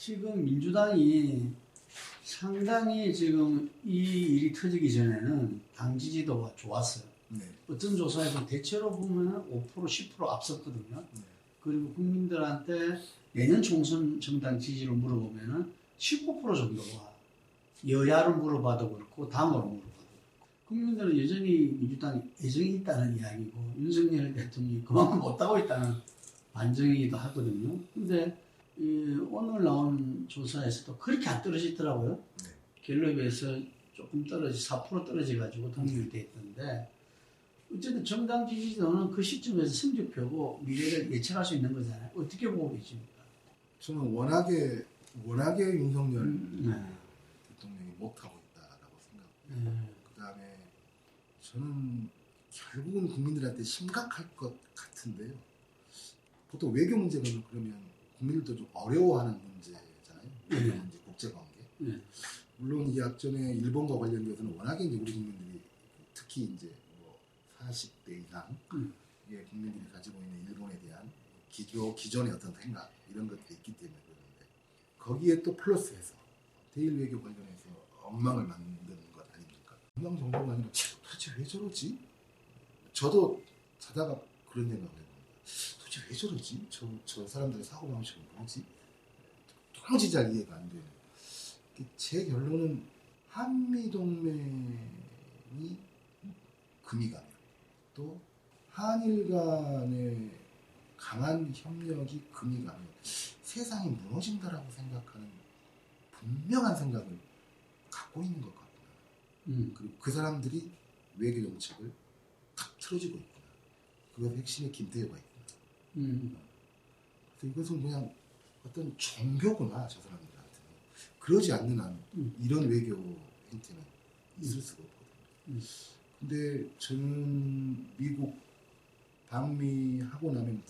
지금 민주당이 상당히 지금 이 일이 터지기 전에는 당 지지도가 좋았어요. 네. 어떤 조사에서 대체로 보면 5% 10% 앞섰거든요. 네. 그리고 국민들한테 내년 총선 정당 지지를 물어보면은 19% 정도가 여야를 물어봐도 그렇고 당으로 물어봐도 그렇고 국민들은 여전히 민주당에 애정이 있다는 이야기고 윤석열 대통령이 그만큼 못하고 있다는 반증이기도 하거든요. 근데 오늘 나온 조사에서도 그렇게 안 떨어지더라고요. 네. 갤럽에서 조금 4% 떨어져가지고 동률돼 있던데 어쨌든 정당 지지도는 그 시점에서 성적표고 미래를 예측할 수 있는 거잖아요. 어떻게 보고 계십니까? 저는 워낙에 윤석열 네. 대통령이 못하고 있다라고 생각합니다. 그 다음에 저는 결국은 국민들한테 심각할 것 같은데요. 보통 외교 문제가 그러면 국민들도 좀 어려워하는 문제잖아요. 외교 문제, 국제관계. 물론 이 약전에 일본과 관련돼서는 워낙에 이제 우리 국민들이 특히 이제 뭐 40대 이상 의 국민들이 가지고 있는 일본에 대한 기존의 어떤 생각 이런 것들이 있기 때문에 그러는데 거기에 또 플러스해서 대일 외교 관련해서 엉망을 만드는 것 아닙니까? 엉망 정도가 아니라 도대체 왜 저러지? 저도 자다가 그런 생각을 해봅니다. 도대체 왜 저러지? 저 사람들의 사고방식은 뭐지? 도무지 잘 이해가 안 되는. 제 결론은 한미동맹이 금이 가면 또 한일 간의 강한 협력이 금이 가면 세상이 무너진다라고 생각하는 분명한 생각을 갖고 있는 것 같구나. 그리고 그 사람들이 외교 정책을 탁 틀어지고 있구나. 그것 핵심에 김태효가 있구나. 그래서 이것은 그냥 어떤 종교구나, 저 사람들한테는. 그러지 않는 한 이런 외교 행태는 있을 수가 없거든요. 근데 저는 미국 방미하고 나면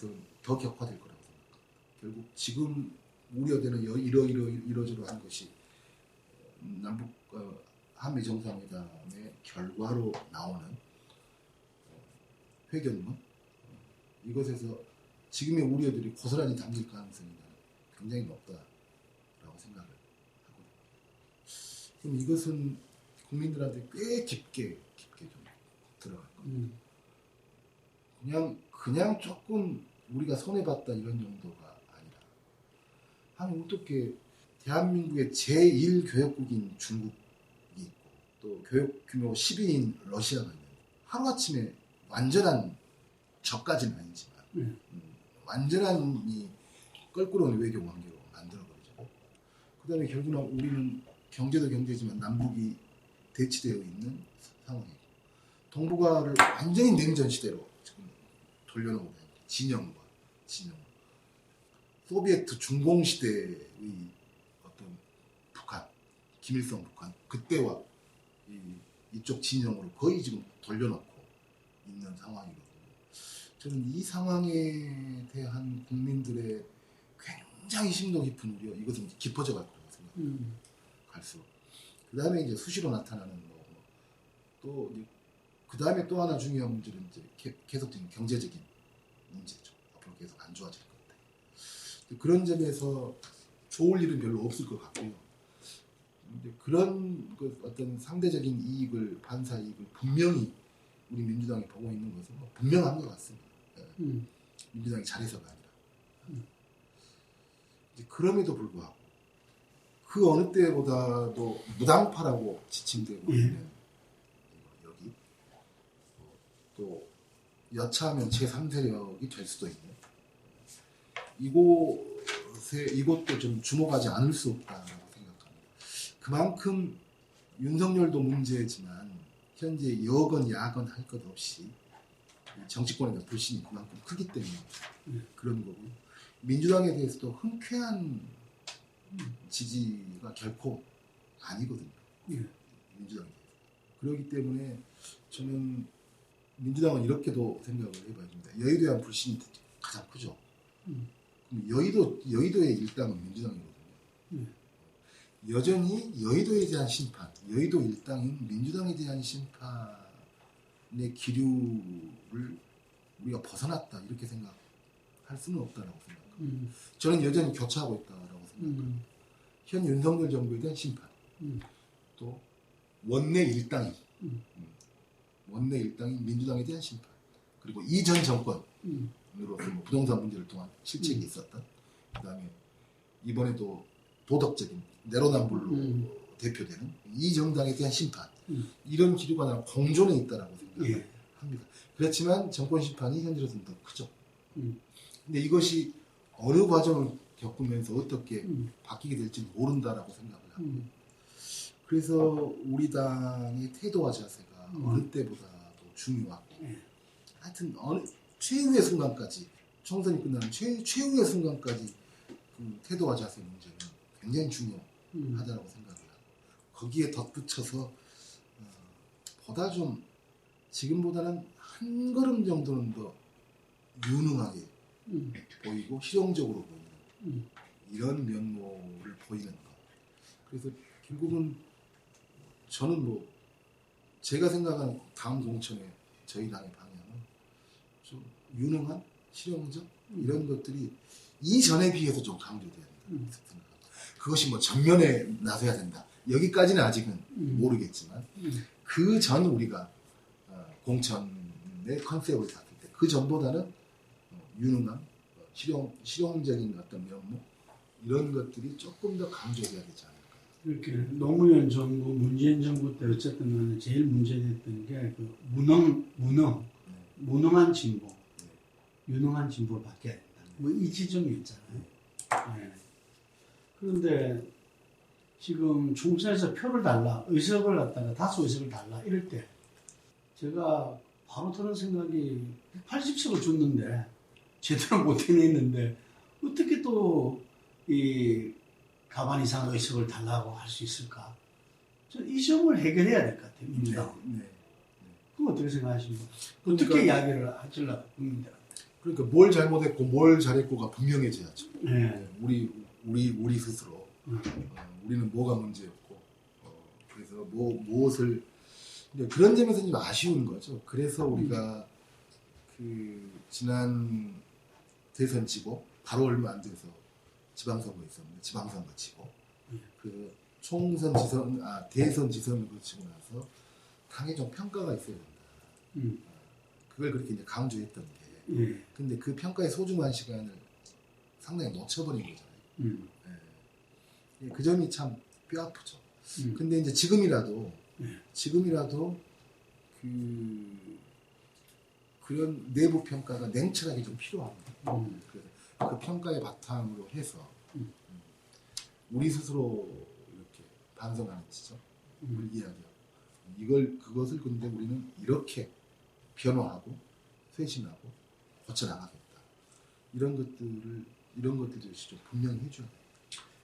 더 격화될 거라고 생각합니다. 결국 지금 우려되는 이러저러한 것이 남북 한미 정상회담의 결과로 나오는 회견문 이것에서 지금의 우려들이 고스란히 담길 가능성이 굉장히 높다라고 생각을 하거든요. 그럼 이것은 국민들한테 꽤 깊게 좀 들어갈 겁니다. 그냥 조금 우리가 손해봤다 이런 정도가 아니라 하면 어떻게 대한민국의 제1 교역국인 중국이 있고 또 교역 규모 10위인 러시아가 있는데 하루아침에 완전한 적까지는 아니지만 완전한 이 껄끄러운 외교 관계로 만들어버리죠. 그 다음에 결국은 우리는 경제도 경제지만 남북이 대치되어 있는 상황이고 동북아를 완전히 냉전 시대로 지금 돌려놓고 있는 진영 소비에트 중공 시대의 어떤 북한, 김일성 북한 그때와 이쪽 진영으로 거의 지금 돌려놓고 있는 상황이거든요. 저는 이 상황에 대한 국민들의 굉장히 심도 깊은 우려, 이것은 깊어져 갈 거라고 생각합니다. 갈수록. 그 다음에 이제 수시로 나타나는 또 그 다음에 또 하나 중요한 문제는 이제 계속적인 경제적인 문제죠. 앞으로 계속 안 좋아질 것 같아요. 그런 점에서 좋을 일은 별로 없을 것 같고요. 그런 어떤 상대적인 이익을, 반사 이익을 분명히 우리 민주당이 보고 있는 것은 분명한 것 같습니다. 민주당이 잘해서가 아니라. 그럼에도 불구하고 그 어느 때보다도 무당파라고 지칭되고 있는 여기 또 여차하면 제3세력이 될 수도 있는 이곳도 좀 주목하지 않을 수 없다고 생각합니다. 그만큼 윤석열도 문제지만 현재 여건 야건 할 것 없이 정치권에 대한 불신이 그만큼 크기 때문에 그런 거고요. 민주당에 대해서도 흔쾌한 지지가 결코 아니거든요. 민주당에 대해서. 그렇기 때문에 저는 민주당은 이렇게도 생각을 해봐야 됩니다. 여의도에 대한 불신이 가장 크죠. 그럼 여의도의 일당은 민주당이거든요. 여전히 여의도에 대한 심판, 여의도 일당인 민주당에 대한 심판의 기류를 우리가 벗어났다 이렇게 생각할 수는 없다라고 생각합니다. 저는 여전히 교차하고 있다라고 생각합니다. 현 윤석열 정부에 대한 심판, 또 원내 일당이 원내 일당이 민주당에 대한 심판, 그리고 이전 정권으로서 뭐 부동산 문제를 통한 실책이 있었던, 그다음에 이번에도 도덕적인 내로남불로 대표되는 이 정당에 대한 심판, 이런 기류가 나는 공존해 있다라고 생각합니다. 그렇지만 정권 심판이 현재로서는 더 크죠. 근데 이것이 어느 과정을 겪으면서 어떻게 바뀌게 될지 모른다라고 생각을 합니다. 그래서 우리 당의 태도와 자세가 어느 때보다도 중요하고, 하여튼 어느 최후의 순간까지, 총선이 끝나는 최후의 순간까지 그 태도와 자세 문제는 굉장히 중요하다고 생각해요. 거기에 덧붙여서 보다 좀 지금보다는 한 걸음 정도는 더 유능하게 보이고 실용적으로 보이는 이런 면모를 보이는 것. 그래서 결국은 저는 뭐 제가 생각하는 다음 공천의 저희 당의 방향은 좀 유능한 실용적 이런 것들이 이전에 비해서 좀 강조돼야 된다. 그것이 뭐 전면에 나서야 된다. 여기까지는 아직은 모르겠지만 그 전 우리가 공천의 컨셉을 잡을 때 그 전보다는 유능한 실용적인 어떤 면모 이런 것들이 조금 더 강조돼야 되지 않을까. 이렇게 노무현 정부, 문재인 정부 때 어쨌든 간에 제일 문제됐던 게 그 무능한 진보, 유능한 진보를 바뀌어야 된다. 뭐 이 지점이 있잖아요. 네. 그런데 지금 총선에서 표를 달라, 의석을 갖다가 다수 의석을 달라 이럴 때 제가 바로 드는 생각이 180석을 줬는데 제대로 못 해냈는데 어떻게 또 이 가반 이상 의석을 달라고 할 수 있을까? 저는 이 점을 해결해야 될 것 같아요. 민주당. 그럼 어떻게 생각하십니까? 그러니까, 어떻게 이야기를 하실라고 국민들한테? 그러니까 뭘 잘못했고 뭘 잘했고가 분명해져야죠. 네. 우리 스스로 우리는 뭐가 문제였고 그래서 무엇을 그런 점에서 좀 아쉬운 거죠. 그래서 우리가 그 지난 대선 치고 바로 얼마 안 돼서 지방선거 있었는데 지방선거 치고 그 대선 지선을 거치고 나서 당에 좀 평가가 있어야 된다. 그걸 그렇게 이제 강조했던 게 근데 그 평가의 소중한 시간을 상당히 놓쳐버린 거잖아요. 그 점이 참 뼈아프죠. 근데 이제 지금이라도 그런 내부 평가가 냉철하게 좀 필요합니다. 그래서 그 평가의 바탕으로 해서 우리 스스로 이렇게 반성하는 지점을 이야기하고 그것을 근데 우리는 이렇게 변화하고 쇄신하고 고쳐나가겠다. 이런 것들이 좀 분명히 해줘야 돼요.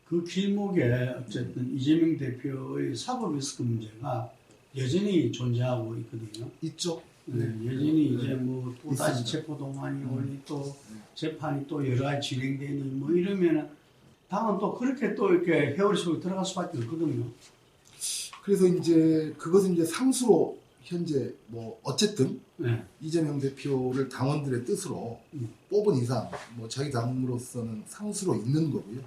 그 길목에 어쨌든 이재명 대표의 사법 리스크 문제가 여전히 존재하고 있거든요. 있죠. 여전히 이제 뭐 또 다시 체포동안이 오니 또 재판이 또 여러 가지 진행되니 뭐 이러면은 당은 또 그렇게 또 이렇게 회오리 속에 들어갈 수밖에 없거든요. 그래서 이제 그것은 이제 상수로 현재 뭐 어쨌든 이재명 대표를 당원들의 뜻으로 뽑은 이상 뭐 저희 당으로서는 상수로 있는 거고요.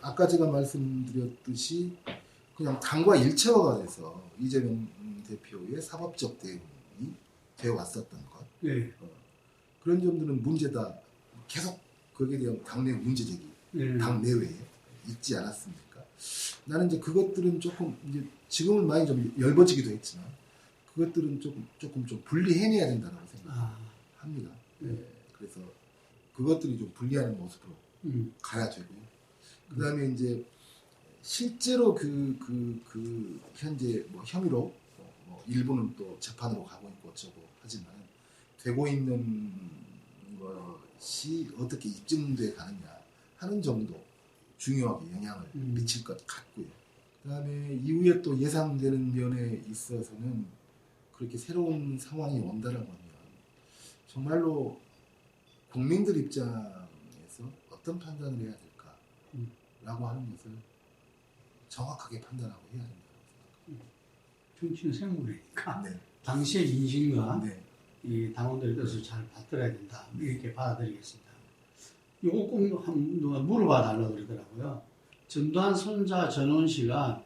아까 제가 말씀드렸듯이 그냥 당과 일체화가 돼서 이재명 대표의 사법적 대응이 되어 왔었던 것. 그런 점들은 문제다. 계속 거기에 대한 당내 문제제기, 당 내외에 있지 않았습니까? 나는 이제 그것들은 조금 이제 지금은 많이 좀 엷어지기도 했지만 그것들은 조금 좀 분리해내야 된다고 생각합니다. 그래서 그것들이 좀 분리하는 모습으로 가야 되고요. 그다음에 이제 실제로 현재 뭐 혐의로 일부는 또 재판으로 가고 있고 어쩌고 하지만 되고 있는 것이 어떻게 입증돼 가느냐 하는 정도 중요하게 영향을 미칠 것 같고요. 그다음에 이후에 또 예상되는 면에 있어서는 그렇게 새로운 상황이 온다는 거면 정말로 국민들 입장에서 어떤 판단을 해야 될까라고 하는 것을 정확하게 판단하고 해야 된다고 생각합니다. 정치는 생물이니까 당시의 민심과 이 당원들의 뜻을 잘 받들어야 된다. 이렇게 받아들이겠습니다. 요거 꼭 누가 물어봐 달라고 그러더라고요. 전두환 손자 전원 씨가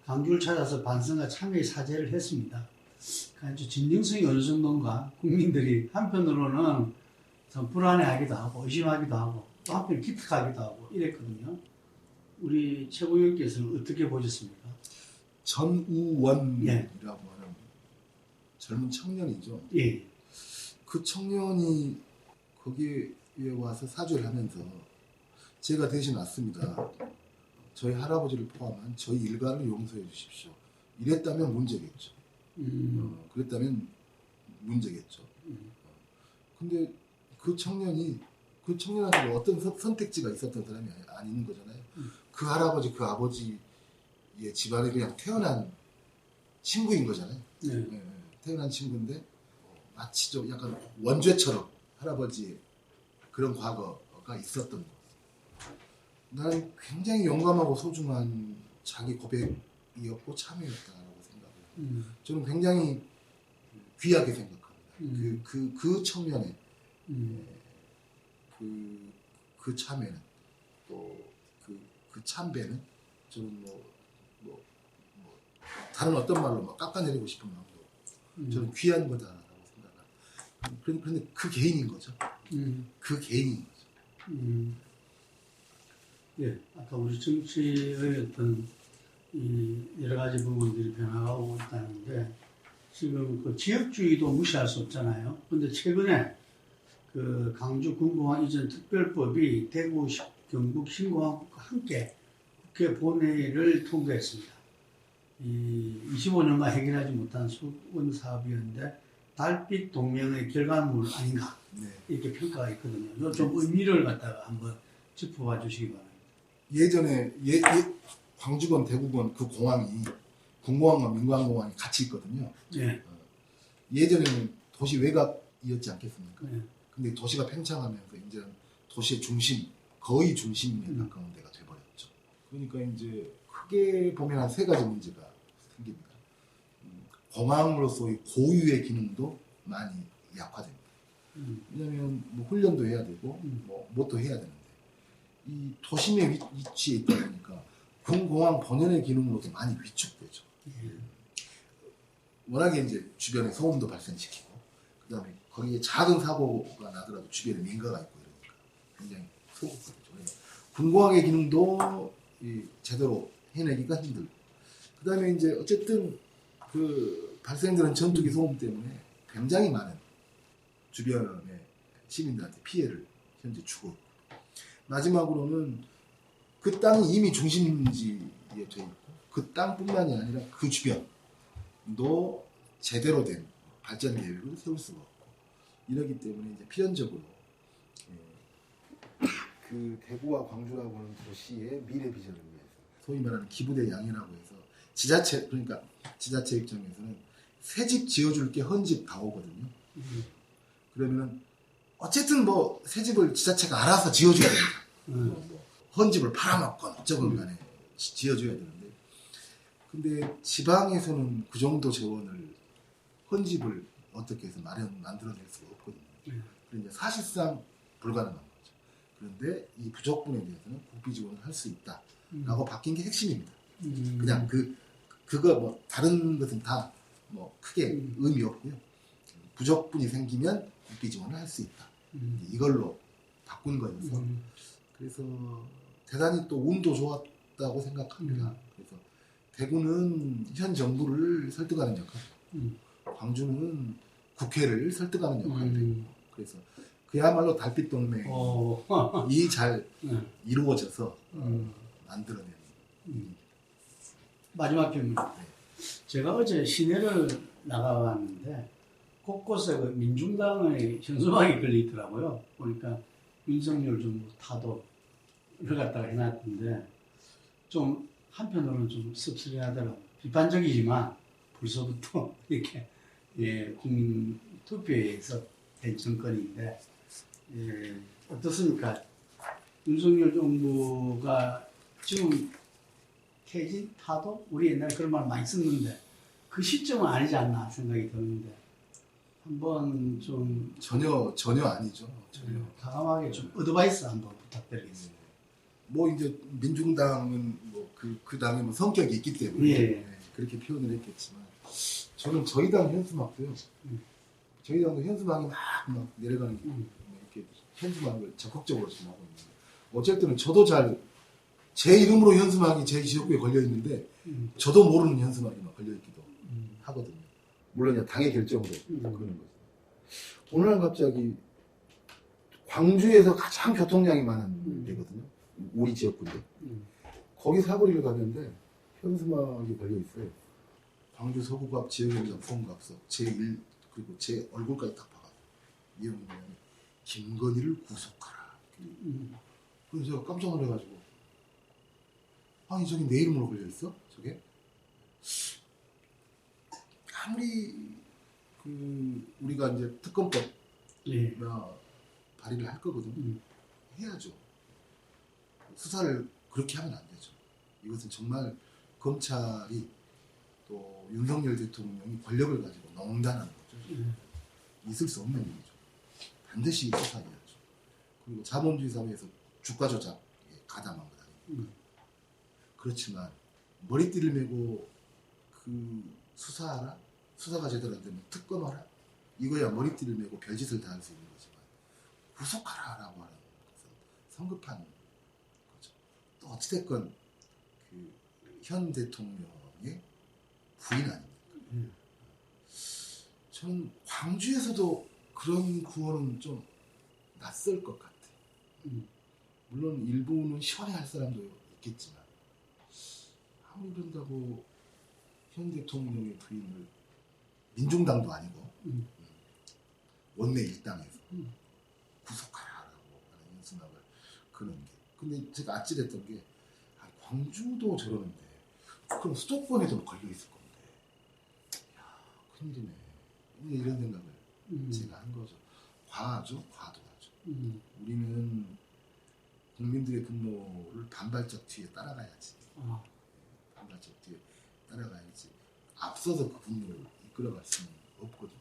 광주를 찾아서 반성과 참여의 사죄를 했습니다. 아주 진정성이 어느 정도인가 국민들이 한편으로는 좀 불안해하기도 하고 의심하기도 하고 또 한편 기특하기도 하고 이랬거든요. 우리 최고위원께서는 어떻게 보셨습니까? 전우원이라고 예. 하는 젊은 청년이죠. 예. 그 청년이 거기에 와서 사죄를 하면서 제가 대신 왔습니다. 저희 할아버지를 포함한 저희 일가를 용서해 주십시오. 이랬다면 문제겠죠. 그랬다면 문제겠죠. 근데 그 청년한테 뭐 어떤 선택지가 있었던 사람이 아닌 거잖아요. 그 할아버지, 그 아버지의 집안에 그냥 태어난 친구인 거잖아요. 네. 예, 태어난 친구인데 마치 좀 약간 원죄처럼 할아버지의 그런 과거가 있었던 거. 나는 굉장히 용감하고 소중한 자기 고백이었고 참여였다라고 생각해요. 저는 굉장히 귀하게 생각합니다. 그 청년의 그 참여는 또 그 참배는 저는 뭐 다른 어떤 말로 막 깎아내리고 싶은 마음도 저는 귀한 거다라고 생각합니다. 그런데 그 개인인 거죠. 그 개인인 거죠. 예, 아까 우리 정치의 어떤 이 여러 가지 부분들이 변화가 오고 있다는데 지금 그 지역주의도 무시할 수 없잖아요. 그런데 최근에 그 강주 군공항 이전 특별법이 대구, 경북, 신공항과 함께 국회 본회의를 통과했습니다. 이 25년간 해결하지 못한 수원 사업이었는데 달빛 동맹의 결과물 아닌가 네. 이렇게 평가가 있거든요. 좀 의미를 갖다가 한번 짚어봐 주시기 바랍니다. 예전에 광주건 대구건 그 공항이 군공항과 민간공항이 같이 있거든요. 네. 예전에는 도시 외곽이었지 않겠습니까? 네. 근데 도시가 팽창하면서 이제 도시의 중심, 거의 중심에 가까운 데가 돼버렸죠. 그러니까 이제 크게 보면 한 세 가지 문제가 생깁니다. 공항으로서의 고유의 기능도 많이 약화됩니다. 왜냐하면 뭐 훈련도 해야 되고 뭣도 해야 되는데 이 도심에 위치해 있다 보니까 군공항 본연의 기능으로도 많이 위축되죠. 워낙에 이제 주변에 소음도 발생시키고 그다음에 거기에 작은 사고가 나더라도 주변에 민가가 있고 이러니까 굉장히 소극적이죠. 군공항의 기능도 제대로 해내기가 힘들고 그다음에 이제 어쨌든 그 발생되는 전투기 소음 때문에 굉장히 많은 주변의 시민들한테 피해를 현재 주고 있고 마지막으로는 그 땅이 이미 중심지에 돼 있고 그 땅뿐만이 아니라 그 주변도 제대로 된 발전 계획을 세울 수가 없고 이러기 때문에 이제 필연적으로 그 대구와 광주라고 하는 도시의 미래 비전을 위해서 소위 말하는 기부대 양이라고 해서 지자체 그러니까 지자체 입장에서는 새 집 지어줄 게 헌집 다 오거든요. 그러면은 어쨌든 뭐 새 집을 지자체가 알아서 지어줘야 됩니다. 뭐 헌집을 팔아먹건 어쩌건 간에 지어줘야 되는데 근데 지방에서는 그 정도 재원을 헌집을 어떻게 해서 만들어낼 수가 없거든요. 그러니까 사실상 불가능한 거죠. 그런데 이 부족분에 대해서는 국비 지원을 할 수 있다라고 바뀐 게 핵심입니다. 그냥 그거 뭐 다른 것은 다 뭐 크게 의미 없고요. 부족분이 생기면 국비 지원을 할 수 있다. 이걸로 바꾼 거여서 그래서 대단히 또 운도 좋았다고 생각합니다. 그래서 대구는 현 정부를 설득하는 역할, 광주는 국회를 설득하는 역할을 했고 그래서 그야말로 달빛 동맹이 잘 이루어져서 만들어낸 마지막 질문. 제가 어제 시내를 나가봤는데 곳곳에 그 민중당의 현수막이 걸려있더라고요. 보니까 윤석열 정부 타도를 갖다가 해놨던데 좀 한편으로는 좀 씁쓸해하더라고요. 비판적이지만 벌써부터 이렇게 국민 투표에 의해서 된 정권인데 어떻습니까? 윤석열 정부가 지금 퇴진, 타도? 우리 옛날에 그런 말 많이 썼는데 그 시점은 아니지 않나 생각이 드는데 한번 좀 전혀 아니죠. 전혀. 과감하게 좀 어드바이스 한번 부탁드리겠습니다. 뭐 이제 민중당은 뭐 그 당의 뭐 성격이 있기 때문에 예. 그렇게 표현을 했겠지만 저는 저희 당 현수막도요. 저희 당도 현수막이 막 내려가는 게 이렇게 현수막을 적극적으로 지금 하고 있는데 어쩔 때는 저도 잘 제 이름으로 현수막이 제 지역구에 걸려 있는데 저도 모르는 현수막이 막 걸려 있기도 하거든요. 물론 이제 당의 결정으로 그러는 거죠. 오늘 갑자기 광주에서 가장 교통량이 많은 데거든요. 우리 지역구인데 거기 사거리를 가는데 현수막이 걸려 있어요. 광주 서구갑 지역행정 송각서 제1 그리고 제 얼굴까지 딱 박아. 내용이 뭐냐면 김건희를 구속하라. 그래서 제가 깜짝 놀래가지고 아니 저기 내 이름으로 걸려 있어? 저게? 아무리 우리가 이제 특검법 예. 발의를 할 거거든요. 해야죠. 수사를 그렇게 하면 안 되죠. 이것은 정말 검찰이 또 윤석열 대통령이 권력을 가지고 농단하는 거죠. 있을 수 없는 일이죠. 반드시 수사해야죠. 그리고 자본주의 사회에서 주가 조작에 가담한 것 아니에요. 그렇지만 머리띠를 메고 수사하라? 수사가 제대로 안 되면 특검하라? 이거야 머리띠를 메고 별짓을 다 할 수 있는 거지만 구속하라라고 하는 것은 성급한 거죠. 또 어찌됐건 현 대통령의 부인 아닙니까? 저는 광주에서도 그런 구호는 좀 낯설 것 같아요. 물론 일부는 시원해할 사람도 있겠지만 아무리 그런다고 현 대통령의 부인을 민중당도 아니고 원내 일당에서 구속하라라고 하는 현수막을 그는 게 근데 제가 아찔했던 게 광주도 저러는데 그럼 수도권에도 걸려있을 건데 야 큰일이네 이런 생각을 제가 한 거죠. 과하죠? 과도하죠. 우리는 국민들의 분노를 반발짝 뒤에 따라가야지. 반발짝 뒤에 따라가야지. 앞서서 그 분노를 이끌어갈 수는 없거든요.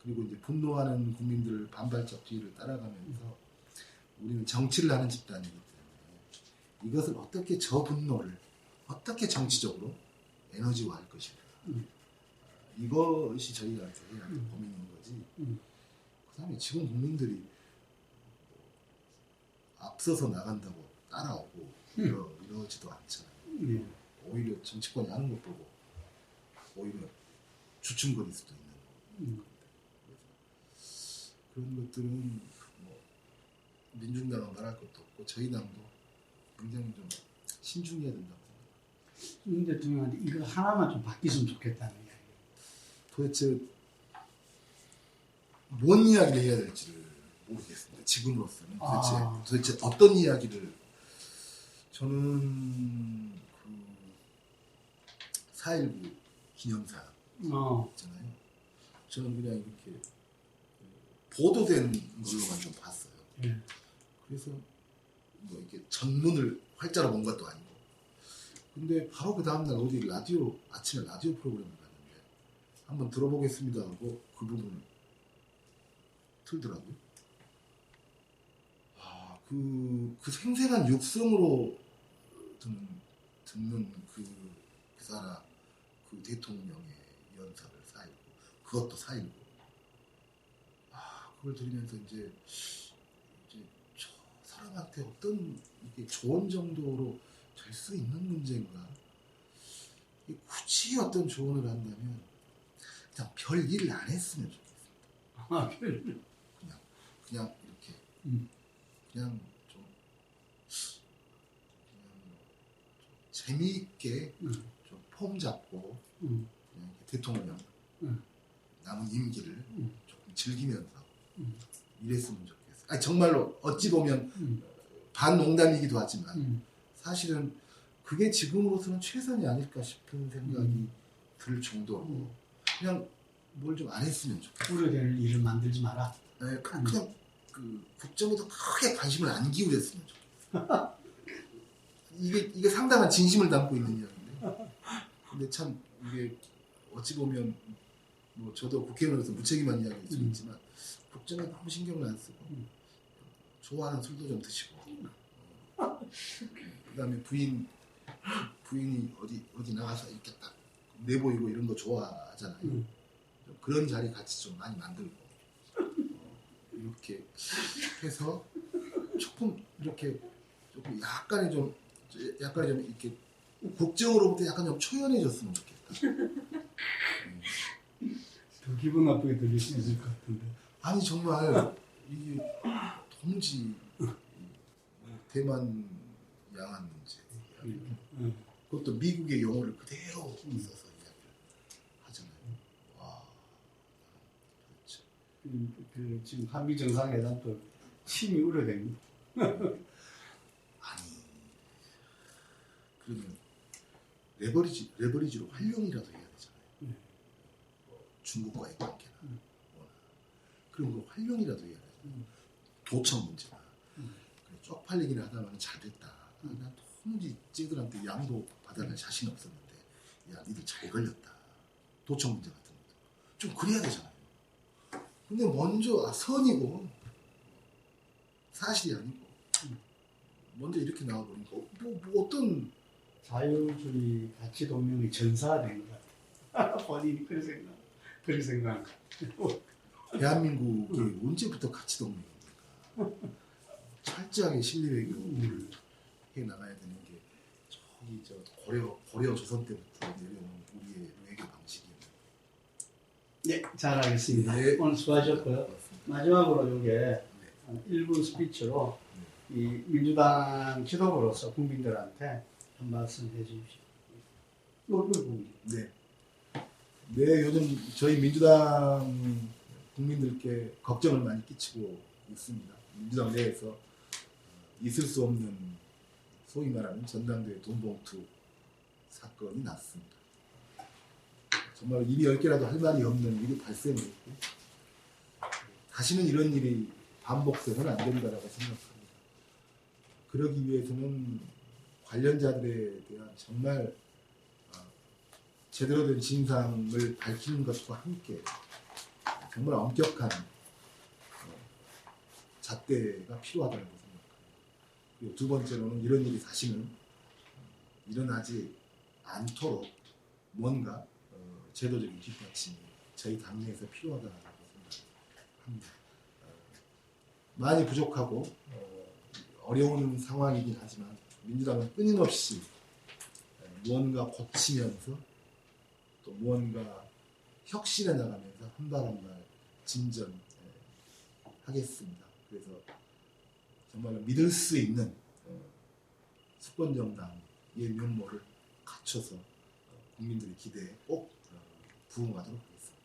그리고 이제 분노하는 국민들을 반발짝 뒤를 따라가면서 우리는 정치를 하는 집단이기 때문에 이것을 어떻게 저 분노를 어떻게 정치적으로 에너지화할 것인가. 이것이 저희한테 해야 할 고민인 거지. 그 다음에 지금 국민들이 앞서서 나간다고 따라오고 이러지도 않잖아요. 오히려 정치권이 하는 것 보고 오히려 주춤거릴 수도 있는 거고. 그런 것들은 뭐 민중당은 말할 것도 없고 저희 당도 굉장히 좀 신중해야 된다고 생각합니다. 윤 대통령한테 이거 하나만 좀 바뀌었으면 좋겠다는 이야기. 도대체 뭔 이야기를 해야 될지를 모르겠습니다. 지금으로서는 도대체 어떤 이야기를 저는 4.19 기념사 있잖아요. 저는 그냥 이렇게 보도된 걸로만 좀 봤어요. 그래서 뭐 이렇게 전문을 활자로 본 것도 아니고. 근데 바로 그 다음날 어디 아침에 라디오 프로그램을 봤는데 한번 들어보겠습니다 하고 그 부분을 틀더라고요. 그 생생한 육성으로 듣는 그 사람, 그 대통령의 연사를 4.19, 그것도 4.19. 그걸 들으면서 이제 저 사람한테 어떤 이게 조언 정도로 될 수 있는 문제인가? 굳이 어떤 조언을 한다면 그냥 별 일을 안 했으면 좋겠습니다. 그냥 이렇게 그냥 좀 재미있게 좀 폼 잡고 그냥 대통령 남은 임기를 조금 즐기면서 이랬으면 좋겠어요. 아니, 정말로 어찌 보면 반농담이기도 하지만 사실은 그게 지금으로서는 최선이 아닐까 싶은 생각이 들 정도로 그냥 뭘 좀 안 했으면 좋겠어요. 우려될 일을 만들지 마라. 네, 그냥 그 국정에도 크게 관심을 안 기울였으면 좋겠어요. 이게 상당한 진심을 담고 있는 이야기인데, 근데 참 이게 어찌 보면 뭐 저도 국회의원으로서 무책임한 이야기일 수 있지만 국정에 너무 신경을 안 쓰고 좋아하는 술도 좀 드시고 그다음에 부인이 어디 나가서 이렇게 딱 내보이고 이런 거 좋아하잖아요. 그런 자리 같이 좀 많이 만들고 이렇게 해서 조금 이렇게 조금 약간의 좀 이렇게 국정으로부터 약간 좀 초연해졌으면 좋겠다. 더 기분 나쁘게 들릴 수 있을 것 같은데. 아니 정말 이게 도무지 대만 양안 문제 그것도 미국의 용어를 그대로 써서 이야기를 하잖아요. 와, 그렇죠. 지금 한미 정상회담도 침이 우려됩니다. 아니 그러면 레버리지로 활용이라도 해야 되잖아요. 중국과의 관계나 그런 거 활용이라도 해야 되잖아요. 도청 문제나 쪽팔리기를 하다가는 잘 됐다. 난 도무지 쟤들한테 양도 받아낼 자신 없었는데 야 니들 잘 걸렸다. 도청 문제 같은 것도 좀 그래야 되잖아요. 근데 먼저 선이고 사실이 아니고 먼저 이렇게 나와버리니까 뭐 어떤 자유주의 가치 동맹의 전사된 것 같아. 본인이 그런 생각. 대한민국이 언제부터 가치 동맹입니까? 철저하게 실리 외교를 해 나가야 되는 게 저기 저 고려 조선 때부터 내려온 우리의 외교 방식이에요. 네, 잘하겠습니다. 네. 오늘 수고하셨고요. 고맙습니다. 마지막으로 이게 1분 스피치로 이 민주당 지도부로서 국민들한테 한 말씀 해주십시오. 네. 네, 요즘 저희 민주당 국민들께 걱정을 많이 끼치고 있습니다. 민주당 내에서 있을 수 없는 소위 말하는 전당대회 돈봉투 사건이 났습니다. 정말 입이 10개라도 할 말이 없는 일이 발생했고 다시는 이런 일이 반복돼서는 안 된다고 생각합니다. 그러기 위해서는 관련자들에 대한 정말 제대로 된 진상을 밝히는 것과 함께 정말 엄격한 잣대가 필요하다고 생각합니다. 그리고 두 번째로는 이런 일이 다시는 일어나지 않도록 뭔가 제도적인 뒷받침이 저희 당내에서 필요하다고 생각합니다. 많이 부족하고 어려운 상황이긴 하지만 민주당은 끊임없이 무언가 고치면서 또 무언가 혁신해 나가면서 한 발 한 발 진전하겠습니다. 그래서 정말 믿을 수 있는 수권정당의 면모를 갖춰서 국민들의 기대에 꼭 부응하도록 하겠습니다.